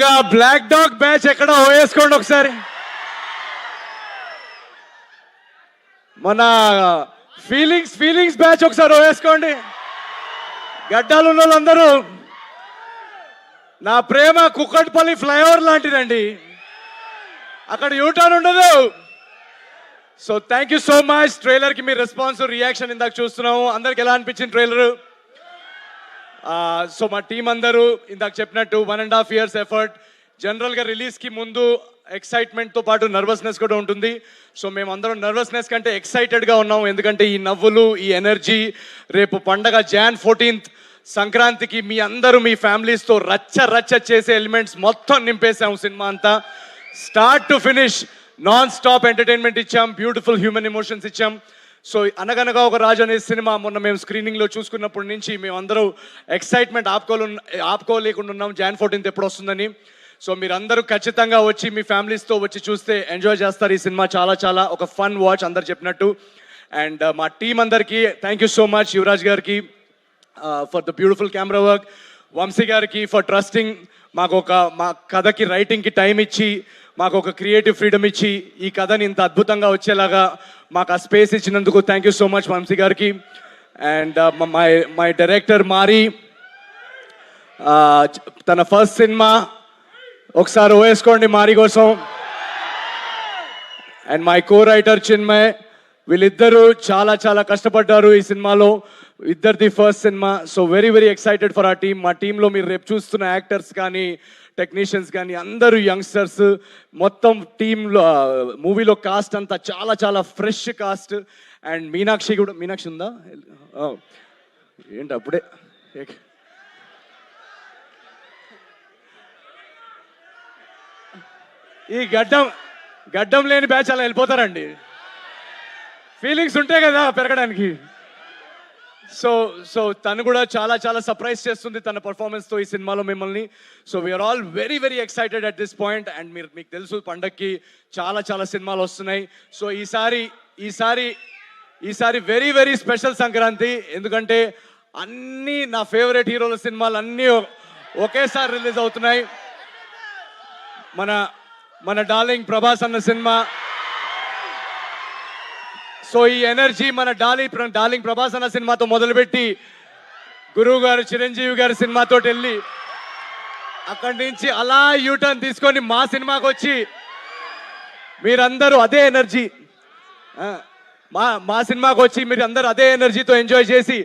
ముందుగా black dog batch ఎక్కడ వేసుకోండి ఒకసారి. మన ఫీలింగ్స్ బ్యాచ్ ఒకసారి వేసుకోండి. గడ్డాలు ఉన్న వాళ్ళందరూ, నా ప్రేమ కుక్కట్పల్లి ఫ్లైఓవర్ లాంటిదండి, అక్కడ యూటర్న్ ఉండదు. So thank you so much. ట్రైలర్కి మీ రెస్పాన్స్ రియాక్షన్ ఇందాక చూస్తున్నాము. అందరికి ఎలా అనిపించింది ట్రైలరు? సో మా టీం అందరూ ఇందాక చెప్పినట్టు 1.5 years ఎఫర్ట్. జనరల్గా రిలీజ్కి ముందు ఎక్సైట్మెంట్తో పాటు నర్వస్నెస్ కూడా ఉంటుంది. సో మేమందరం నర్వస్నెస్ కంటే ఎక్సైటెడ్గా ఉన్నాం, ఎందుకంటే ఈ నవ్వులు, ఈ ఎనర్జీ, రేపు పండగ Jan 14th సంక్రాంతికి మీ అందరూ మీ ఫ్యామిలీస్తో రచ్చ చేసే ఎలిమెంట్స్ మొత్తం నింపేసాం. సినిమా అంతా start to finish non stop entertainment ఇచ్చాం, బ్యూటిఫుల్ హ్యూమన్ ఎమోషన్స్ ఇచ్చాం. సో అనగనగా ఒక రాజు అనే సినిమా మొన్న మేము స్క్రీనింగ్లో చూసుకున్నప్పటి నుంచి మేమందరూ ఎక్సైట్మెంట్ ఆపుకోలేకుండా ఉన్నాం Jan 14th ఎప్పుడు వస్తుందని. సో మీరందరూ ఖచ్చితంగా వచ్చి మీ ఫ్యామిలీస్తో వచ్చి చూస్తే ఎంజాయ్ చేస్తారు. ఈ సినిమా చాలా ఒక ఫన్ వాచ్ అందరు చెప్పినట్టు. అండ్ మా టీం అందరికీ thank you so much. Yuvraj గారికి for the beautiful camera work, Vamsi గారికి ఫర్ ట్రస్టింగ్, మా కథకి రైటింగ్కి టైం ఇచ్చి మాకు ఒక క్రియేటివ్ ఫ్రీడమ్ ఇచ్చి ఈ కథని ఇంత అద్భుతంగా వచ్చేలాగా మాకు ఆ స్పేస్ ఇచ్చినందుకు thank you so much Vamsi గారికి. అండ్ మై డైరెక్టర్ మారి, తన ఫస్ట్ సినిమా, ఒకసారి వేసుకోండి మారి కోసం. And my co writer Chinmay, వీళ్ళిద్దరూ చాలా కష్టపడ్డారు ఈ సినిమాలో, ఇద్దరిది first cinema. So very excited for ఆ టీమ్. మా టీంలో మీరు రేపు చూస్తున్న యాక్టర్స్ కానీ టెక్నీషియన్స్ కానీ అందరూ యంగ్స్టర్స్. మొత్తం టీంలో మూవీలో కాస్ట్ అంతా చాలా ఫ్రెష్ కాస్ట్. అండ్ మీనాక్షి ఉందా? ఏంటి అప్పుడే ఈ గడ్డం లేని బ్యాచ్ అలా వెళ్ళిపోతారండి. ఫీలింగ్స్ ఉంటాయి కదా పెరగడానికి. సో తను కూడా చాలా సర్ప్రైజ్ చేస్తుంది తన పర్ఫార్మెన్స్తో ఈ సినిమాలో మిమ్మల్ని. So we are all very excited at this point. And మీకు తెలుసు పండక్కి చాలా సినిమాలు వస్తున్నాయి. సో ఈసారి వెరీ స్పెషల్ సంక్రాంతి, ఎందుకంటే అన్నీ నా ఫేవరెట్ హీరోల సినిమాలు అన్నీ ఒకేసారి రిలీజ్ అవుతున్నాయి. మన డార్లింగ్ ప్రభాస్ అన్న సినిమా. సో ఈ ఎనర్జీ మన డార్లింగ్ ప్రభాస్ అన్న సినిమాతో మొదలుపెట్టి గురువు గారు చిరంజీవి గారి సినిమాతో వెళ్ళి అక్కడి నుంచి అలా యూటర్న్ తీసుకొని మా సినిమాకి వచ్చి మీరందరూ అదే ఎనర్జీ, మా సినిమాకి వచ్చి మీరు అందరూ అదే ఎనర్జీతో ఎంజాయ్ చేసి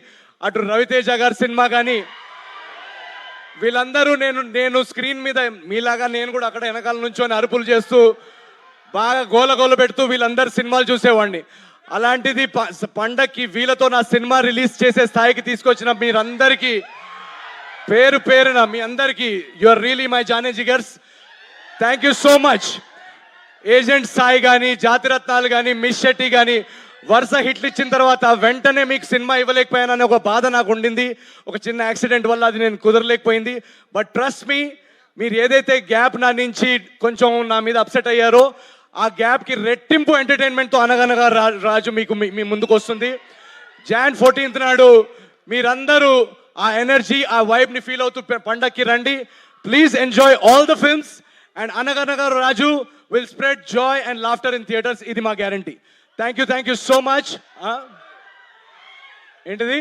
అటు రవితేజ గారి సినిమా కానీ వీళ్ళందరూ నేను స్క్రీన్ మీద మీలాగా నేను కూడా అక్కడ వెనకాల నుంచొని అరుపులు చేస్తూ బాగా గోల పెడుతూ వీళ్ళందరూ సినిమాలు చూసేవాడిని. అలాంటిది పండక్కి వీళ్ళతో నా సినిమా రిలీజ్ చేసే స్థాయికి తీసుకొచ్చిన మీరందరికీ పేరున మీ అందరికీ యు ఆర్ రియలీ మై జానీ జిగర్స్. Thank you so much. Agent Sai కానీ, జాతిరత్నాలు కానీ, మిస్ శెట్టి కానీ వరుస హిట్లు ఇచ్చిన తర్వాత వెంటనే మీకు సినిమా ఇవ్వలేకపోయానని ఒక బాధ నాకు ఉండింది. ఒక చిన్న యాక్సిడెంట్ వల్ల అది నేను కుదరలేకపోయింది. బట్ ట్రస్ట్ మీ, మీరు ఏదైతే గ్యాప్ నా నుంచి కొంచెం నా మీద అప్సెట్ అయ్యారో ఆ గ్యాప్కి రెట్టింపు ఎంటర్టైన్మెంట్తో అనగనగా రాజు మీకు మీ ముందుకు వస్తుంది. Jan 14th నాడు మీరందరూ ఆ ఎనర్జీ, ఆ వైబ్ని ఫీల్ అవుతూ పండక్కి రండి. Please enjoy all the films. And Anaganaga Raju will spread joy and laughter in theatres. ఇది మా guarantee. Thank you so much. ఏంటిది?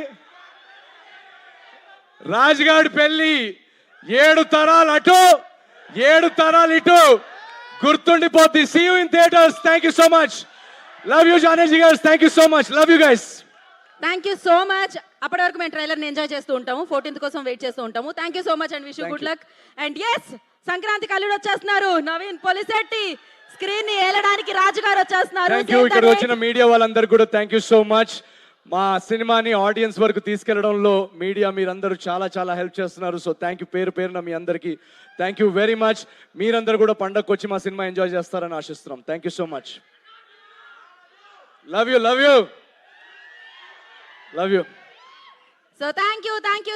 రాజుగాడి పెళ్ళి 7 తరాలు అటు 7 తరాలు ఇటు గుర్తుండిపోద్ది. See you in theatres. Thank you so much. Love you జానీ జిగర్స్. Thank you so much. Love you guys. Thank you so much. అప్పటి వరకు మేము ట్రైలర్ని ఎంజాయ్ చేస్తూ ఉంటాము, 14th కోసం వెయిట్ చేస్తూ ఉంటాము. Thank you so much and wish you good luck. And yes, Sankranti కల్లుడు వచ్చేస్తున్నారు. నవీన్ పొలిశెట్టి స్క్రీన్ ని ఏలడానికి రాజు గారు వచ్చేస్తున్నారు. ఇక్కడ వచ్చిన మీడియా వాళ్ళందరూ కూడా థ్యాంక్ యూ సో మచ్. మా సినిమాని ఆడియన్స్ వరకు తీసుకెళ్లడంలో మీడియా మీరందరూ చాలా హెల్ప్ చేస్తున్నారు. సో థ్యాంక్ యూ పేరున మీ అందరికీ థ్యాంక్ యూ వెరీ మచ్. మీరందరూ కూడా పండగకు వచ్చి మా సినిమా ఎంజాయ్ చేస్తారని ఆశిస్తున్నాం. Thank you so much. Love you. So thank you